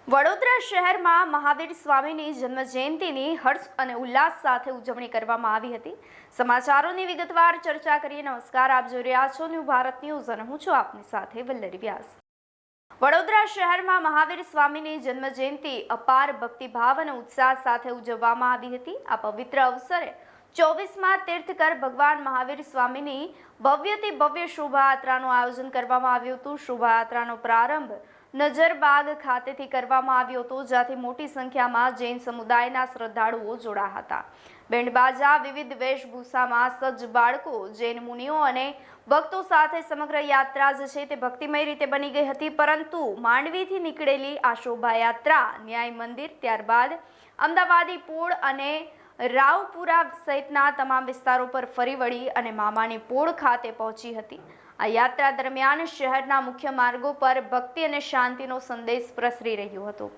વડોદરા શહેરમાં મહાવીર સ્વામીની જન્મજયંતિની હર્ષ અને ઉલ્લાસ સાથે ઉજવણી કરવામાં આવી હતી। સમાચારોની વિગતવાર ચર્ચા કરીએ। નમસ્કાર, આપ જોઈ રહ્યા છો ન્યૂ ભારત ન્યૂઝ અને હું છું આપની સાથે વલ્લરી વ્યાસ। વડોદરા શહેરમાં મહાવીર સ્વામીની જન્મજયંતિ અપાર ભક્તિભાવ અને ઉત્સાહ સાથે ઉજવવામાં આવી હતી। આ પવિત્ર અવસરે 24માં તીર્થકર ભગવાન મહાવીર સ્વામીની ભવ્યથી ભવ્ય શોભાયાત્રાનું આયોજન કરવામાં આવ્યું હતું। શોભાયાત્રાનો પ્રારંભ નજરબાગ ખાતેથી કરવામાં આવ્યો હતો, જ્યાંથી મોટી સંખ્યામાં જૈન સમુદાયના શ્રદ્ધાળુઓ જોડાયા હતા। બેન્ડબાજા, વિવિધ વેશભૂષામાં સજ્જ બાળકો, જૈન મુનિઓ અને ભક્તો સાથે સમગ્ર યાત્રા છે તે ભક્તિમય રીતે બની ગઈ હતી। પરંતુ માંડવીથી નીકળેલી આ શોભાયાત્રા ન્યાય મંદિર, ત્યારબાદ અમદાવાદી પોળ અને રાવપુરા સહિતના તમામ વિસ્તારો પર ફરી વળી અને મામાની પોળ ખાતે પહોંચી હતી। આ યાત્રા દરમિયાન શહેરના મુખ્ય માર્ગો પર ભક્તિ અને શાંતિનો સંદેશ પ્રસરી રહ્યો હતો।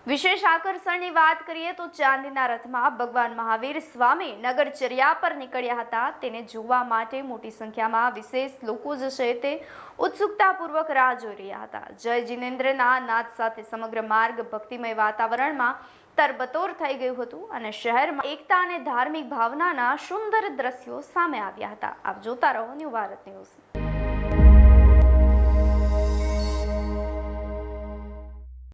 વિશેષ આકર્ષણની વાત કરીએ તો ચાંદીના રથમાં ભગવાન મહાવીર સ્વામી નગરચર્યા પર નીકળ્યા હતા। તેને જોવા માટે મોટી સંખ્યામાં વિશેષ લોકો છે તે ઉત્સુકતાપૂર્વક રાહ જોઈ રહ્યા હતા। જય જિનેન્દ્રના નાદ સાથે સમગ્ર માર્ગ ભક્તિમય વાતાવરણમાં તરબતોર થઈ ગયું હતું અને શહેરમાં એકતા અને ધાર્મિક ભાવનાના સુંદર દ્રશ્યો સામે આવ્યા હતા। આપ જોતા રહો ન્યૂ ભારત ન્યૂઝ।